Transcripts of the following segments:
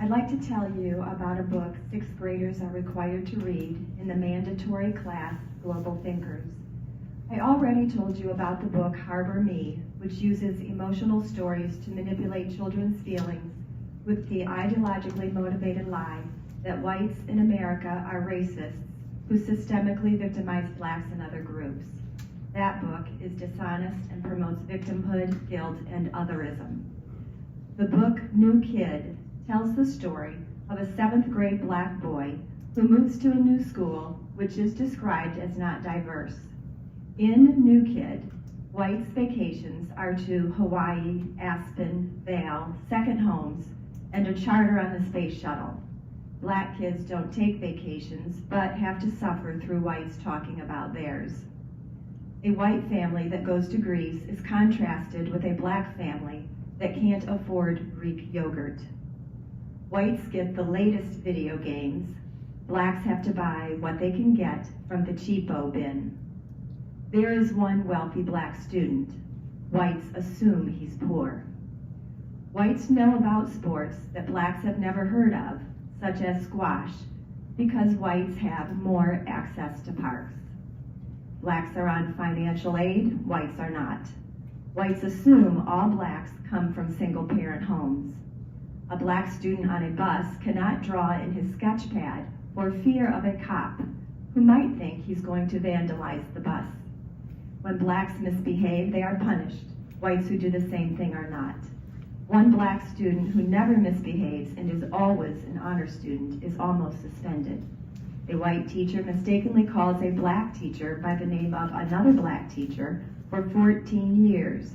I'd like to tell you about a book sixth graders are required to read in the mandatory class, Global Thinkers. I already told you about the book Harbor Me, which uses emotional stories to manipulate children's feelings with the ideologically motivated lie that whites in America are racists who systemically victimize blacks and other groups. That book is dishonest and promotes victimhood, guilt, and otherism. The book New Kid tells the story of a 7th grade black boy who moves to a new school which is described as not diverse. In New Kid, whites' vacations are to Hawaii, Aspen, Vail, second homes, and a charter on the space shuttle. Black kids don't take vacations, but have to suffer through whites talking about theirs. A white family that goes to Greece is contrasted with a black family that can't afford Greek yogurt. Whites get the latest video games. Blacks have to buy what they can get from the cheapo bin. There is one wealthy black student. Whites assume he's poor. Whites know about sports that blacks have never heard of, such as squash, because whites have more access to parks. Blacks are on financial aid, whites are not. Whites assume all blacks come from single-parent homes. A black student on a bus cannot draw in his sketch pad for fear of a cop who might think he's going to vandalize the bus. When blacks misbehave, they are punished. Whites who do the same thing are not. One black student who never misbehaves and is always an honor student is almost suspended. A white teacher mistakenly calls a black teacher by the name of another black teacher for 14 years.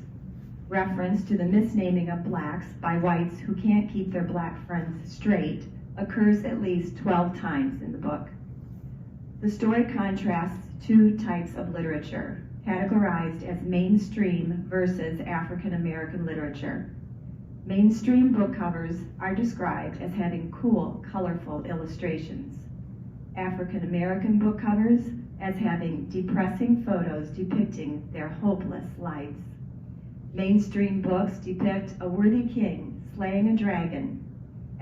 Reference to the misnaming of blacks by whites who can't keep their black friends straight occurs at least 12 times in the book. The story contrasts two types of literature, categorized as mainstream versus African American literature. Mainstream book covers are described as having cool, colorful illustrations. African American book covers as having depressing photos depicting their hopeless lives. Mainstream books depict a worthy king slaying a dragon.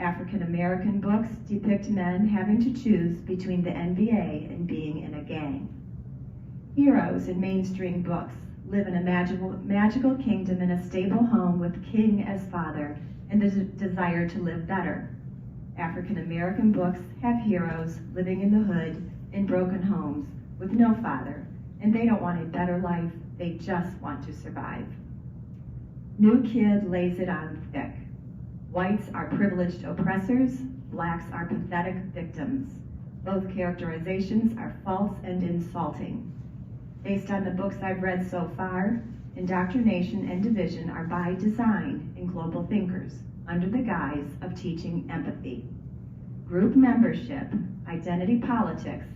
African American books depict men having to choose between the NBA and being in a gang. Heroes in mainstream books live in a magical kingdom in a stable home with king as father and the desire to live better. African American books have heroes living in the hood in broken homes with no father, and they don't want a better life, they just want to survive. New Kid lays it on thick. Whites are privileged oppressors, blacks are pathetic victims. Both characterizations are false and insulting. Based on the books I've read so far, indoctrination and division are by design in Global Thinkers, under the guise of teaching empathy. Group membership, identity politics,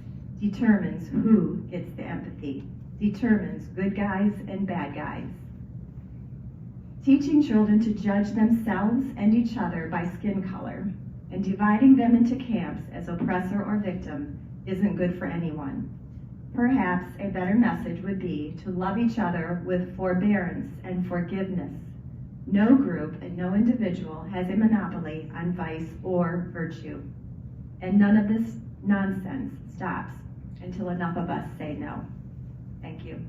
determines who gets the empathy, determines good guys and bad guys. Teaching children to judge themselves and each other by skin color and dividing them into camps as oppressor or victim isn't good for anyone. Perhaps a better message would be to love each other with forbearance and forgiveness. No group and no individual has a monopoly on vice or virtue. And none of this nonsense stops until enough of us say no. Thank you.